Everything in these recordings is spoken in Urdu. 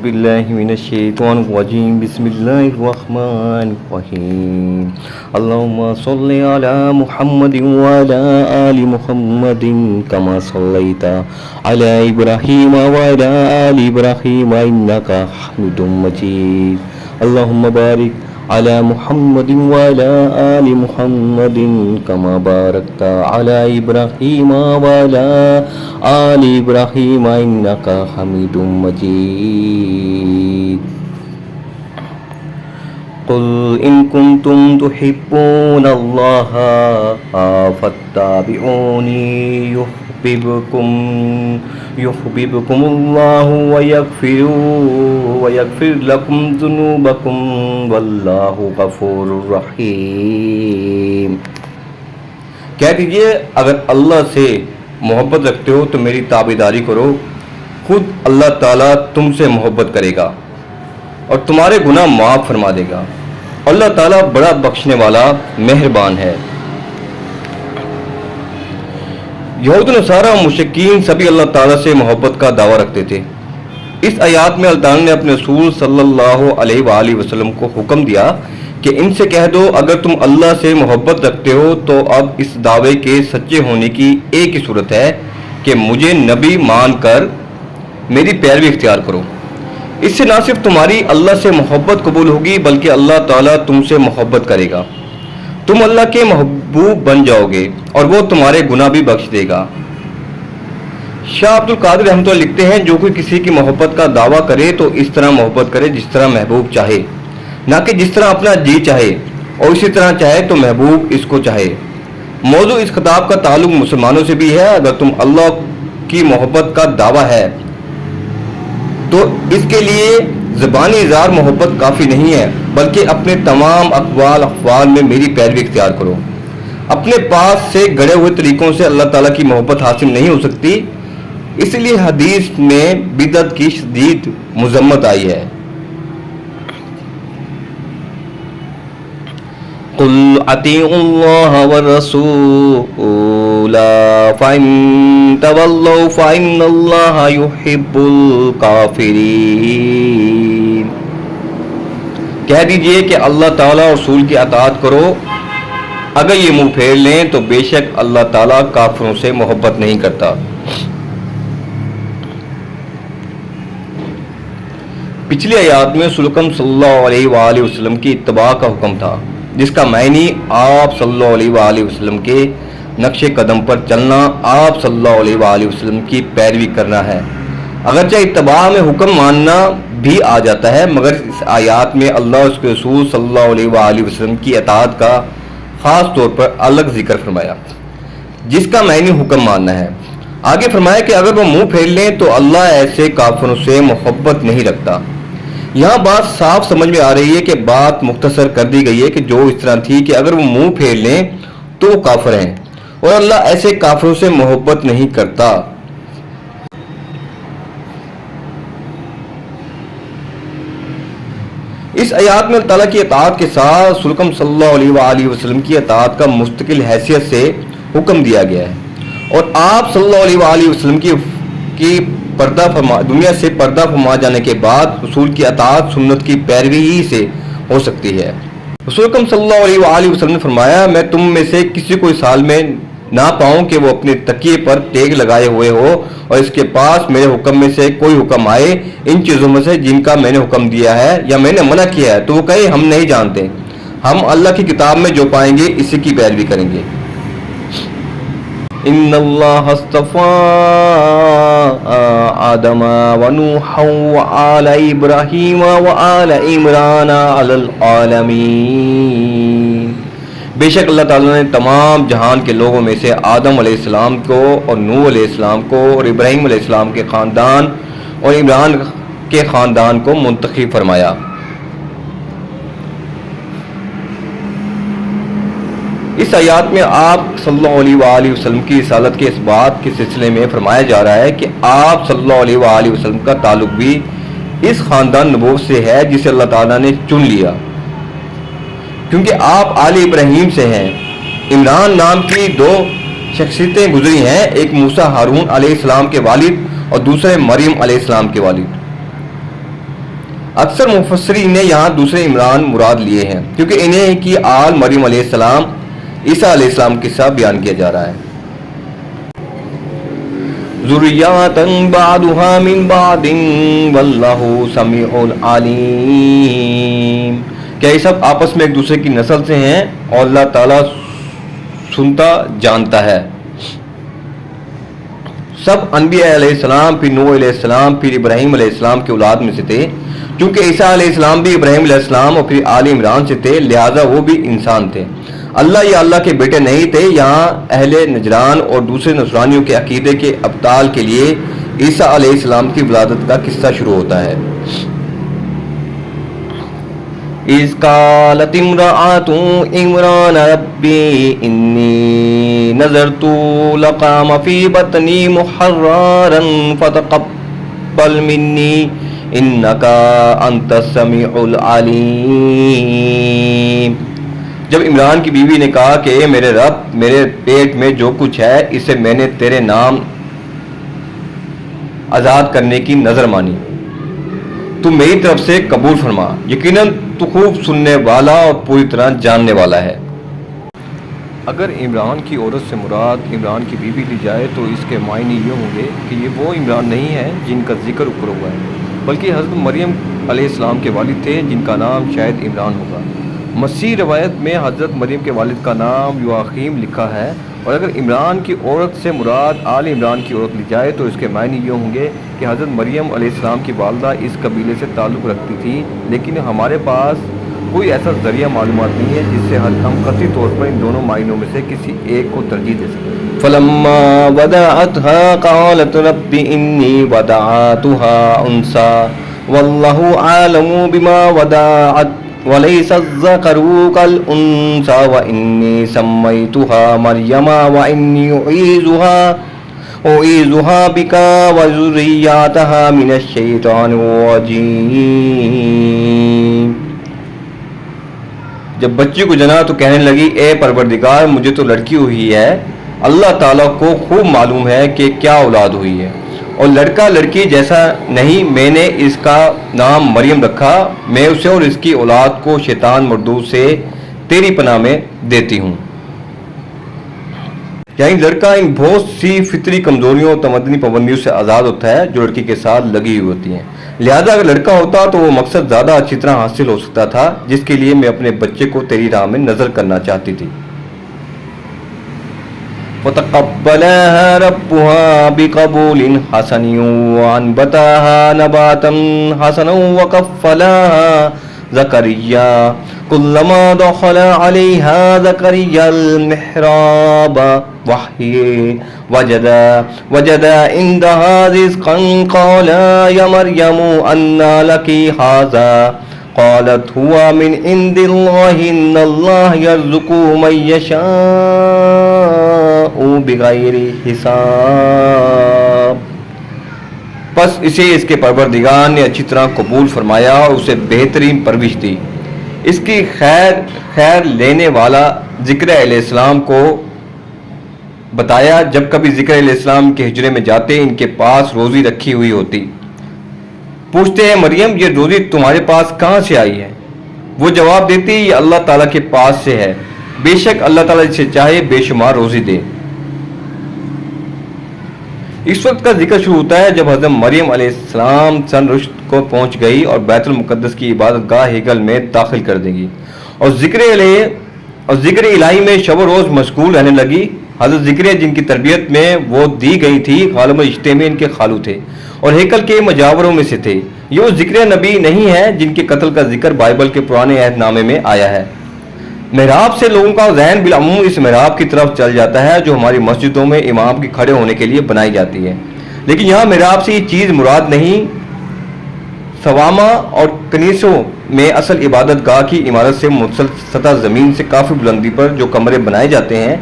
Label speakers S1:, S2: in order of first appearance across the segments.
S1: باللہ من الشیطان الرجیم بسم اللہ الرحمن الرحیم اللہم صلی علی محمد وعلی آل محمد کما صلیت علی ابراہیم وعلی آل ابراہیم انکا حمید مجید اللہم بارک علی محمد وعلی آل محمد کما بارکت علی ابراہیم وعلی آل ابراہیم انکا حمید مجید قل ان کنتم تحبون اللہ فاتبعونی یحببکم اللہ ویغفر لکم ذنوبکم واللہ غفور رحیم۔ کہہ دیجئے اگر اللہ سے محبت رکھتے ہو تو میری تابعداری کرو، خود اللہ تعالیٰ تم سے محبت کرے گا اور تمہارے گناہ معاف فرما دے گا۔ اللہ تعالیٰ بڑا بخشنے والا مہربان ہے۔ یہود و نصارہ و مشرکین سبھی اللہ تعالیٰ سے محبت کا دعویٰ رکھتے تھے۔ اس آیات میں اللہ تعالیٰ نے اپنے رسول صلی اللہ علیہ وآلہ وسلم کو حکم دیا کہ ان سے کہہ دو اگر تم اللہ سے محبت رکھتے ہو تو اب اس دعوے کے سچے ہونے کی ایک ہی صورت ہے کہ مجھے نبی مان کر میری پیروی اختیار کرو۔ اس سے نہ صرف تمہاری اللہ سے محبت قبول ہوگی بلکہ اللہ تعالیٰ تم سے محبت کرے گا، تم اللہ کے محبوب بن جاؤ گے اور وہ تمہارے گناہ بھی بخش دے گا۔ شاہ عبد القادر رحمۃ اللہ لکھتے ہیں جو کوئی کسی کی محبت کا دعویٰ کرے تو اس طرح محبت کرے جس طرح محبوب چاہے، نہ کہ جس طرح اپنا جی چاہے، اور اسی طرح چاہے تو محبوب اس کو چاہے۔ موضوع اس خطاب کا تعلق مسلمانوں سے بھی ہے۔ اگر تم اللہ کی محبت کا دعویٰ ہے تو اس کے لیے زبانی اظہار محبت کافی نہیں ہے بلکہ اپنے تمام اقوال افعال میں میری پیروی اختیار کرو۔ اپنے پاس سے گڑے ہوئے طریقوں سے اللہ تعالیٰ کی محبت حاصل نہیں ہو سکتی، اس لیے حدیث میں بدعت کی شدید مذمت آئی ہے۔ قل اطیعوا اللہ والرسول فإن تولوا فإن اللہ يحب الکافرین۔ کہہ دیجئے کہ اللہ تعالیٰ اور رسول کی اطاعت کرو، اگر یہ منہ پھیر لیں تو بے شک اللہ تعالیٰ کافروں سے محبت نہیں کرتا۔ پچھلی آیات میں رسول اکرم صلی اللہ علیہ وآلہ وسلم کی اتباع کا حکم تھا، جس کا معنی آپ صلی اللہ علیہ وآلہ وسلم کے نقش قدم پر چلنا، آپ صلی اللہ علیہ وآلہ وسلم کی پیروی کرنا ہے۔ اگرچہ اتباع میں حکم ماننا بھی آ جاتا ہے مگر اس آیات میں اللہ اور اس کے رسول صلی اللہ علیہ وآلہ وسلم کی اطاعت کا خاص طور پر الگ ذکر فرمایا، جس کا معنی حکم ماننا ہے۔ آگے فرمایا کہ اگر وہ منہ پھیر لیں تو اللہ ایسے کافروں سے محبت نہیں رکھتا۔ یہاں بات صاف سمجھ میں آ رہی ہے کہ بات مختصر کر دی گئی ہے کہ جو اس طرح تھی کہ اگر وہ منہ پھیر لیں تو وہ کافر ہیں اور اللہ ایسے کافروں سے محبت نہیں کرتا۔ اس آیات میں اللہ تعالیٰ کی اطاعت کے ساتھ رسول اکرم صلی اللہ علیہ وآلہ وسلم کی اطاعت کا مستقل حیثیت سے حکم دیا گیا ہے، اور آپ صلی اللہ علیہ وآلہ وسلم کی دنیا سے پردہ فرما جانے کے بعد رسول کی اطاعت سنت کی پیروی ہی سے ہو سکتی ہے۔ رسول اکرم صلی اللہ علیہ وآلہ وسلم نے فرمایا میں تم میں سے کسی کو اس حال میں نہ پاؤں کہ وہ اپنے تکیے پر ٹیک لگائے ہوئے ہو اور اس کے پاس میرے حکم میں سے کوئی حکم آئے ان چیزوں میں سے جن کا میں نے حکم دیا ہے یا میں نے منع کیا ہے تو وہ کہے ہم نہیں جانتے، ہم اللہ کی کتاب میں جو پائیں گے اسی کی پیروی کریں گے۔ ان اللہ اصطفى آدم ونوحا وآل ابراہیم وآل عمران علی العالمین۔ بے شک اللہ تعالیٰ نے تمام جہان کے لوگوں میں سے آدم علیہ السلام کو اور نوح علیہ السلام کو اور ابراہیم علیہ السلام کے خاندان اور عمران کے خاندان کو منتخب فرمایا۔ اس آیات میں آپ صلی اللہ علیہ وآلہ وسلم کی رسالت کے اس بات کے سلسلے میں فرمایا جا رہا ہے کہ آپ صلی اللہ علیہ وآلہ وسلم کا تعلق بھی اس خاندان نبوت سے ہے جسے اللہ تعالیٰ نے چن لیا، کیونکہ آپ آل ابراہیم سے ہیں۔ عمران نام کی دو شخصیتیں گزری ہیں، ایک موسیٰ ہارون علیہ السلام کے والد اور دوسرے مریم علیہ السلام کے والد۔ اکثر مفسرین نے یہاں دوسرے عمران مراد لیے ہیں کیونکہ انہیں کی آل مریم علیہ السلام عیسیٰ علیہ السلام کے ساتھ بیان کیا جا رہا ہے. ذریاتاً بعضها من بعض واللہ سمیع علیم. کیا یہ سب آپس میں ایک دوسرے کی نسل سے ہیں اور اللہ تعالیٰ سنتا جانتا ہے. سب انبیاء علیہ السلام پھر نوح علیہ السلام پھر ابراہیم علیہ السلام کی اولاد میں سے تھے. چونکہ عیسیٰ علیہ السلام بھی ابراہیم علیہ السلام اور پھر آل عمران سے تھے لہذا وہ بھی انسان تھے. اللہ یا اللہ کے بیٹے نہیں تھے. یہاں اہل نجران اور دوسرے نصرانیوں کے عقیدے کے ابطال کے لیے عیسیٰ علیہ السلام کی ولادت کا قصہ شروع ہوتا ہے. اذ قالت امرأة عمران ربی انی نذرت لك ما في بطني محررا فتقبل مني انك انت السميع العليم. جب عمران کی بیوی نے کہا کہ اے میرے رب میرے پیٹ میں جو کچھ ہے اسے میں نے تیرے نام آزاد کرنے کی نظر مانی تو میری طرف سے قبول فرما. یقیناً تو خوب سننے والا اور پوری طرح جاننے والا ہے. اگر عمران کی عورت سے مراد عمران کی بیوی لی جائے تو اس کے معنی یہ ہوں گے کہ یہ وہ عمران نہیں ہے جن کا ذکر اوپر ہوا ہے بلکہ حضرت مریم علیہ السلام کے والد تھے جن کا نام شاید عمران ہوگا. مسیح روایت میں حضرت مریم کے والد کا نام یواخیم لکھا ہے. اور اگر عمران کی عورت سے مراد آل عمران کی عورت لی جائے تو اس کے معنی یہ ہوں گے کہ حضرت مریم علیہ السلام کی والدہ اس قبیلے سے تعلق رکھتی تھی لیکن ہمارے پاس کوئی ایسا ذریعہ معلومات نہیں ہے جس سے ہم قطعی طور پر ان دونوں معنیوں میں سے کسی ایک کو ترجیح دے سکیں. فلما وضعتها قالت رب انی وضعتها انثى واللہ عالم بما وضعت وَلَيْسَ الذَّكَرُ كَالْأُنثَىٰ وَإِنِّي سَمَّيْتُهَا مَرْيَمَ وَإِنِّي أُعِيذُهَا بِكَ وَذُرِّيَّتَهَا مِنَ الشَّيْطَانِ الرَّجِيمِ. جب بچی کو جنا تو کہنے لگی اے پروردگار مجھے تو لڑکی ہوئی ہے. اللہ تعالیٰ کو خوب معلوم ہے کہ کیا اولاد ہوئی ہے اور لڑکا لڑکی جیسا نہیں. میں نے اس کا نام مریم رکھا. میں اسے اور اس کی اولاد کو شیطان مردود سے تیری پناہ میں دیتی ہوں. یعنی لڑکا ان بہت سی فطری کمزوریوں اور تمدنی پابندیوں سے آزاد ہوتا ہے جو لڑکی کے ساتھ لگی ہوئی ہوتی ہیں. لہذا اگر لڑکا ہوتا تو وہ مقصد زیادہ اچھی طرح حاصل ہو سکتا تھا جس کے لیے میں اپنے بچے کو تیری راہ میں نظر کرنا چاہتی تھی. وتقبلها ربها بقبول حسن وانبتها نباتا حسنا وكفلها زكريا كلما دخل عليها زكريا المحراب وجد عندها رزقا قال يا مريم أنى لك هذا قالت هو من عند الله إن الله يرزق من يشاء بغیر حساب. پس اسے اس کے پروردگار نے اچھی طرح قبول فرمایا اور اسے بہترین پرورش دی. اس کی خیر لینے والا ذکر علیہ السلام کو بتایا. جب کبھی ذکر علیہ السلام کے حجرے میں جاتے ان کے پاس روزی رکھی ہوئی ہوتی. پوچھتے ہیں مریم یہ روزی تمہارے پاس کہاں سے آئی ہے؟ وہ جواب دیتی یہ اللہ تعالیٰ کے پاس سے ہے. بے شک اللہ تعالیٰ جسے چاہے بے شمار روزی دے. اس وقت کا ذکر شروع ہوتا ہے جب حضرت مریم علیہ السلام سن رشد کو پہنچ گئی اور بیت المقدس کی عبادت گاہ ہیکل میں داخل کر دے گی اور ذکر الہی میں شب و روز مشغول رہنے لگی. حضرت ذکر جن کی تربیت میں وہ دی گئی تھی غالب رشتے میں ان کے خالو تھے اور ہیکل کے مجاوروں میں سے تھے. یہ وہ ذکر نبی نہیں ہے جن کے قتل کا ذکر بائبل کے پرانے عہد نامے میں آیا ہے. محراب سے لوگوں کا ذہن بالعموم اس محراب کی طرف چل جاتا ہے جو ہماری مسجدوں میں امام کے کھڑے ہونے کے لیے بنائی جاتی ہے لیکن یہاں محراب سے یہ چیز مراد نہیں. سوامہ اور کنیسوں میں اصل عبادت گاہ کی عمارت سے متصل سطح زمین سے کافی بلندی پر جو کمرے بنائے جاتے ہیں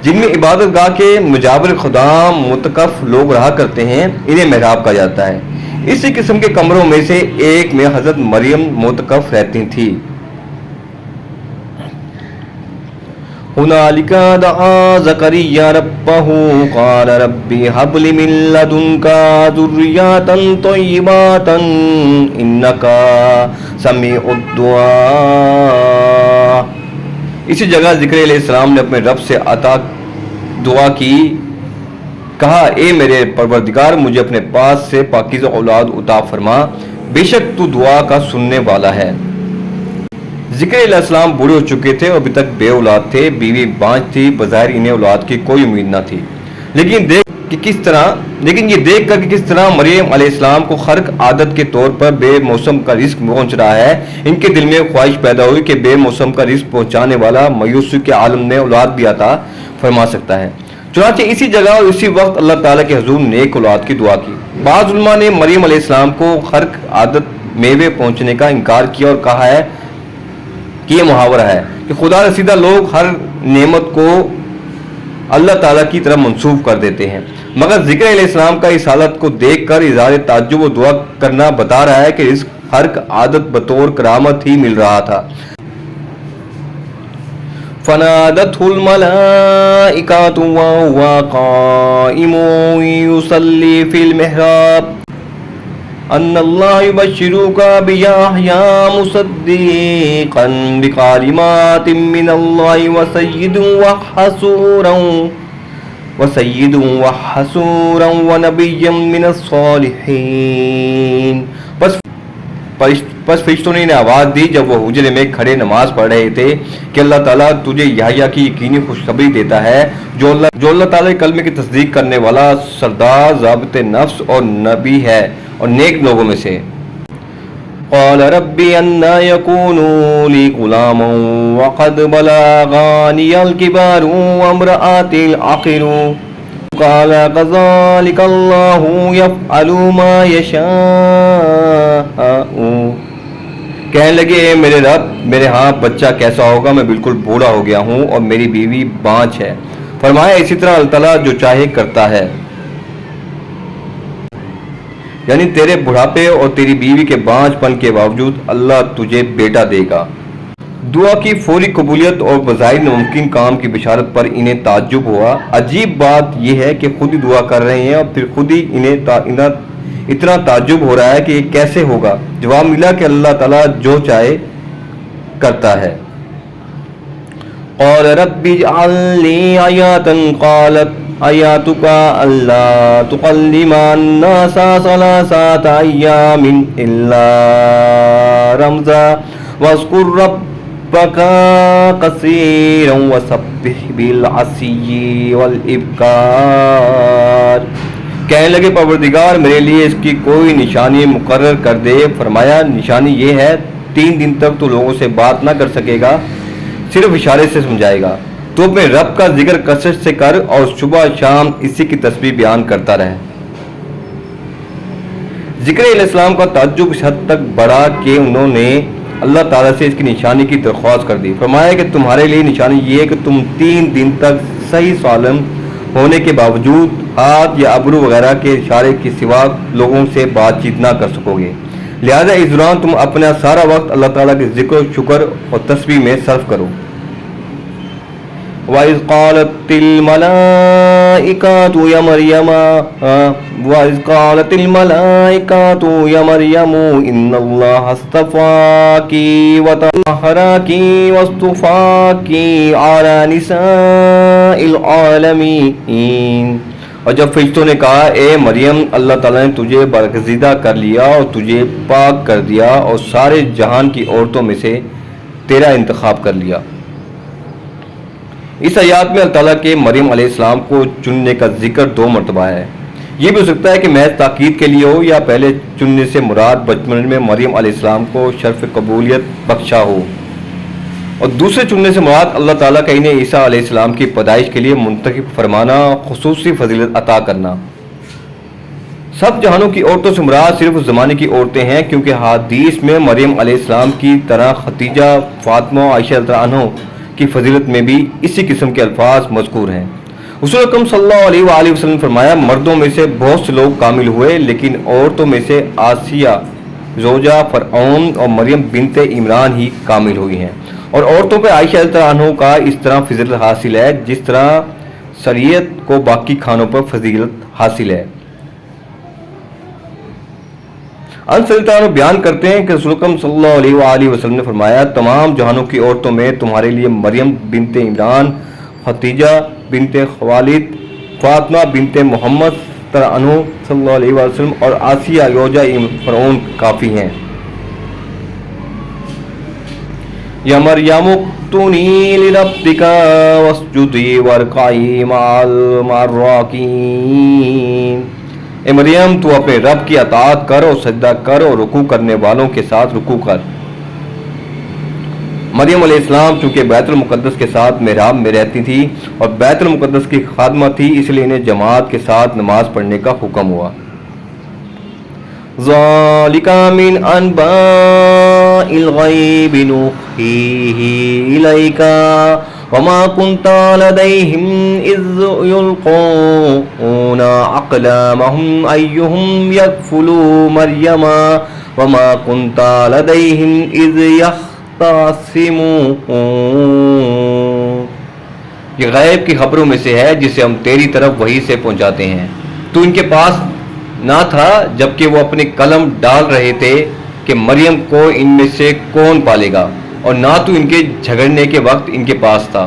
S1: جن میں عبادت گاہ کے مجاور خدام متکف لوگ رہا کرتے ہیں انہیں محراب کہا جاتا ہے. اسی قسم کے کمروں میں سے ایک میں حضرت مریم متکف رہتی تھی. هنالك دعا زكريا ربه قال ربي هب لي من لدنك ذرية طيبة إنك سميع الدعاء. اسی جگہ ذکر علیہ السلام نے اپنے رب سے عطا دعا کی، کہا اے میرے پروردگار مجھے اپنے پاس سے پاکیزہ اولاد عطا فرما، بے شک تو دعا کا سننے والا ہے. ذکر علیہ السلام بوڑھے ہو چکے تھے اور ابھی تک بے اولاد تھے، بیوی بانجھ تھی، بظاہر انہیں اولاد کی کوئی امید نہ تھی. لیکن یہ دیکھ کر کہ کس طرح مریم علیہ السلام کو خرق عادت کے طور پر بے موسم کا رزق پہنچ رہا ہے، ان کے دل میں خواہش پیدا ہوئی کہ بے موسم کا رزق پہنچانے والا مایوسی کے عالم میں اولاد بھی عطا فرما سکتا ہے. چنانچہ اسی جگہ اور اسی وقت اللہ تعالیٰ کے حضور نیک اولاد کی دعا کی. بعض علماء نے مریم علیہ السلام کو خرق عادت میوے پہنچنے کا انکار کیا اور کہا ہے کہ یہ محاورہ ہے کہ خدا رسیدہ لوگ ہر نعمت کو اللہ تعالیٰ کی طرف منسوب کر دیتے ہیں، مگر ذکر علیہ السلام کا اس حالت کو دیکھ کر اظہار تعجب و دعا کرنا بتا رہا ہے کہ رزق خرق عادت بطور کرامت ہی مل رہا تھا. فنادته الملائكة وهو قائم يصلي في المحراب أن الله يبشرك بيحيى مصدقا بكلمات من الله وسيدا وحسورا ونبيا من الصالحين. پس فرشتوں نے آواز دی جب وہ حجرے میں کھڑے نماز پڑھ رہے تھے کہ اللہ تعالیٰ تجھے یحییٰ کی یقینی خوشخبری دیتا ہے جو اللہ تعالیٰ کے کلمے کی تصدیق کرنے والا سردار ضابط نفس اور نبی ہے اور نیک لوگوں میں سے. قال ربی انا یکون لی غلام وقد بلغانی الکبر وامرأتی العاقر قال كذلك الله يفعل ما يشاء. کہنے لگے اے میرے رب میرے ہاں بچہ کیسا ہوگا، میں بالکل بوڑھا ہو گیا ہوں اور میری بیوی بانجھ ہے. فرمایا اسی طرح اللہ تعالیٰ جو چاہے کرتا ہے، یعنی تیرے بڑھاپے اور تیری بیوی کے بانجھ پن کے باوجود اللہ تجھے بیٹا دے گا. دعا کی فوری قبولیت اور بظاہر ناممکن کام کی بشارت پر انہیں تعجب ہوا. عجیب بات یہ ہے کہ خود ہی دعا کر رہے ہیں اور پھر خود ہی انہیں اتنا تعجب ہو رہا ہے کہ یہ کیسے ہوگا. جواب ملا کہ اللہ تعالیٰ جو چاہے کرتا ہے. قال رب اجعل لي آیات قالت آیاتک الا تکلم الناس ثلاثة ایام الا رمزا واذکر ربک کثیرا وسبح بالعشی والابکار. کہنے لگے پروردگار میرے لیے اس کی کوئی نشانی مقرر کر دے. فرمایا نشانی یہ ہے 3 دن تک تو لوگوں سے بات نہ کر سکے گا، صرف اشارے سے سمجھائے گا. تو اپنے رب کا ذکر کثرت سے کر اور صبح شام اسی کی تسبیح بیان کرتا رہے. ذکر علیہ السلام کا تعجب اس حد تک بڑھا کہ انہوں نے اللہ تعالیٰ سے اس کی نشانی کی درخواست کر دی. فرمایا کہ تمہارے لیے نشانی یہ ہے کہ تم 3 دن تک صحیح سالم ہونے کے باوجود ہاتھ یا ابرو وغیرہ کے اشارے کے سوا لوگوں سے بات چیت نہ کر سکو گے. لہذا اس دوران تم اپنا سارا وقت اللہ تعالیٰ کے ذکر و شکر اور تسبیح میں صرف کرو. وَإِذْ قَالَتِ الْمَلَائِكَةُ يَا مَرْيَمُ إِنَّ اللَّهَ اصْطَفَاكِ وَطَهَّرَكِ وَاصْطَفَاكِ عَلَى نِسَاءِ الْعَالَمِينَ. اور جب فرشتوں نے کہا اے مریم اللہ تعالیٰ نے تجھے برگزیدہ کر لیا اور تجھے پاک کر دیا اور سارے جہان کی عورتوں میں سے تیرا انتخاب کر لیا. اس آیات میں اللہ تعالیٰ کے مریم علیہ السلام کو چننے کا ذکر 2 مرتبہ ہے. یہ بھی ہو سکتا ہے کہ محض تاکید کے لیے ہو یا پہلے چننے سے مراد بچپن میں مریم علیہ السلام کو شرف قبولیت بخشا ہو اور دوسرے چننے سے مراد اللہ تعالیٰ کا انہیں عیسیٰ علیہ السلام کی پیدائش کے لیے منتخب فرمانا، خصوصی فضیلت عطا کرنا. سب جہانوں کی عورتوں سے مراد صرف اس زمانے کی عورتیں ہیں کیونکہ حدیث میں مریم علیہ السلام کی طرح ختیجہ، فاطمہ، عائشہ رضی اللہ عنہ کی فضیلت میں بھی اسی قسم کے الفاظ مذکور ہیں. رسول اکرم صلی اللہ علیہ وآلہ وسلم فرمایا مردوں میں سے بہت سے لوگ کامل ہوئے لیکن عورتوں میں سے آسیہ زوجہ فرعون اور مریم بنت عمران ہی کامل ہوئی ہیں. اور عورتوں پہ عائشہ رضی اللہ عنہ کا اس طرح فضیلت حاصل ہے جس طرح شریعت کو باقی کھانوں پر فضیلت حاصل ہے۔ انس رضی اللہ عنہ بیان کرتے ہیں کہ رسول اکرم صلی اللہ علیہ وآلہ وسلم نے فرمایا، تمام جہانوں کی عورتوں میں تمہارے لیے مریم بنت عمران، خدیجہ بنت خوالد، فاطمہ بنت محمد عنہ صلی اللہ علیہ وآلہ وسلم اور آسیہ یوجا فرعون کافی ہیں۔ یا مریم اقنتی لربک واسجدی وارکعی مع الراکعین، اے مریم تو اپنے رب کی اطاعت کر اور سجدہ کر اور رکوع کرنے والوں کے ساتھ رکوع کر۔ مریم علیہ السلام چونکہ بیت المقدس کے ساتھ محراب میں رہتی تھی اور بیت المقدس کی خادمہ تھی، اس لیے انہیں جماعت کے ساتھ نماز پڑھنے کا حکم ہوا۔ ذَلِكَ مِنْ أَنْبَاءِ الْغَيْبِ نُوحِيهِ إِلَيْكَ وَمَا كُنْتَ لَدَيْهِمْ إِذْ يُلْقُونَ أَقْلَامَهُمْ أَيُّهُمْ يَكْفُلُ مَرْيَمَ وَمَا كُنْتَ لَدَيْهِمْ إِذْ يَخْتَصِمُونَ، یہ غیب کی خبروں میں سے ہے جسے ہم تیری طرف وحی سے پہنچاتے ہیں۔ تو ان کے پاس نہ تھا جبکہ وہ اپنے قلم ڈال رہے تھے کہ مریم کو ان میں سے کون پالے گا، اور نہ تو ان کے جھگڑنے کے وقت ان کے پاس تھا۔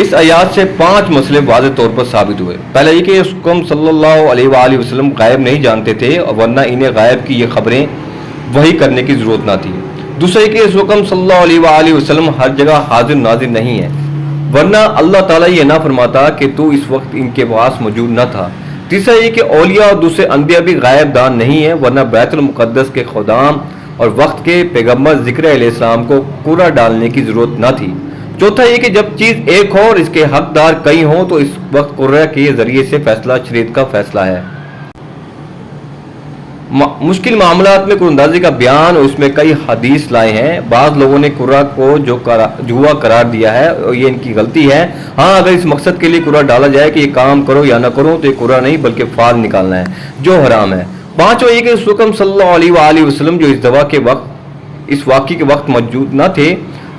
S1: اس آیات سے 5 مسئلے واضح طور پر ثابت ہوئے۔ پہلا یہ کہ حکم صلی اللہ علیہ وآلہ وسلم غائب نہیں جانتے تھے، اور ورنہ انہیں غائب کی یہ خبریں وحی کرنے کی ضرورت نہ تھی۔ دوسرا یہ کہ اس حکم صلی اللہ علیہ وآلہ وسلم ہر جگہ حاضر ناظر نہیں ہے، ورنہ اللہ تعالیٰ یہ نہ فرماتا کہ تو اس وقت ان کے پاس موجود نہ تھا۔ تیسرا یہ کہ اولیاء اور دوسرے انبیاء بھی غائب دان نہیں ہیں، ورنہ بیت المقدس کے خدام اور وقت کے پیغمبر ذکر علیہ السلام کو قرعہ ڈالنے کی ضرورت نہ تھی۔ چوتھا یہ کہ جب چیز ایک ہو اور اس کے حقدار کئی ہوں تو اس وقت قرعہ کے ذریعے سے فیصلہ شریعت کا فیصلہ ہے۔ مشکل معاملات میں قرعہ اندازی کا بیان اور اس میں کئی حدیث لائے ہیں۔ بعض لوگوں نے قرعہ کو جوا قرار دیا ہے اور یہ ان کی غلطی ہے۔ ہاں، اگر اس مقصد کے لیے قرعہ ڈالا جائے کہ یہ کام کرو یا نہ کرو تو یہ قرعہ نہیں بلکہ فال نکالنا ہے جو حرام ہے۔ پانچواں یہ کہ رسول اکرم صلی اللہ علیہ وآلہ وسلم جو اس واقعے کے وقت موجود نہ تھے،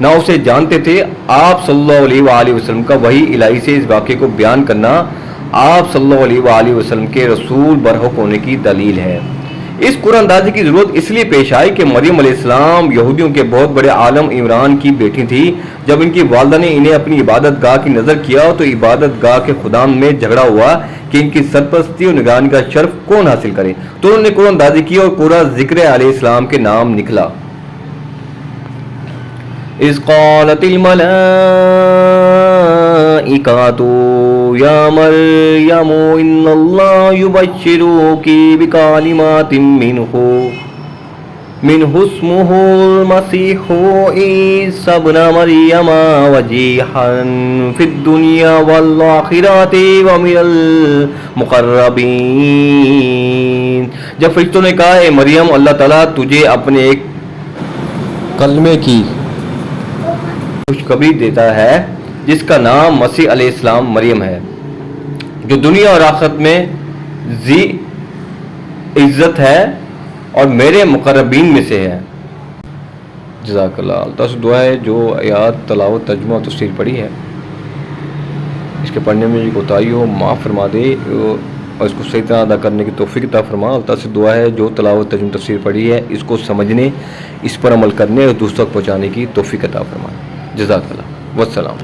S1: نہ اسے جانتے تھے۔ آپ صلی اللہ علیہ وآلہ وسلم کا وحی الہی سے اس واقعے کو بیان کرنا آپ صلی اللہ علیہ وآلہ وسلم کے رسول برحق ہونے کی دلیل ہے۔ اس قرعہ اندازی کی ضرورت اس لیے پیش آئی کہ مریم علیہ السلام یہودیوں کے بہت بڑے عالم عمران کی بیٹی تھی۔ جب ان کی والدہ نے انہیں اپنی عبادت گاہ کی نظر کیا تو عبادت گاہ کے خدام میں جھگڑا ہوا کہ ان کی سرپرستی اور نگرانی کا شرف کون حاصل کرے، تو انہوں نے قرعہ اندازی کی اور قرعہ ذکر علیہ السلام کے نام نکلا۔ اذ قالت الملائکۃ یا مریم ان اللہ یبشرک بکلمات منہ اسمہ المسیح عیسی ابن مریم وجیہا فی الدنیا والآخرۃ ومن المقربین۔ جب فرشتوں نے کہا اے مریم، اللہ تعالیٰ تجھے اپنے ایک کلمے کی خوشخبری دیتا ہے جس کا نام مسیح علیہ السلام مریم ہے، جو دنیا اور آخرت میں ذی عزت ہے اور میرے مقربین میں سے ہے۔ جزاک اللہ۔ اللہ سے دعا ہے جو آیات تلاوت ترجمہ اور تفسیر پڑھی ہے اس کے پڑھنے میں کوتاہی ہو معاف فرما دے اور اس کو صحیح طرح ادا کرنے کی توفیق عطا فرما۔ اللہ سے دعا ہے جو تلاوت ترجمہ تفسیر پڑھی ہے اس کو سمجھنے، اس پر عمل کرنے اور دوسروں تک پہنچانے کی توفیق عطا فرما۔ جزاک اللہ، والسلام۔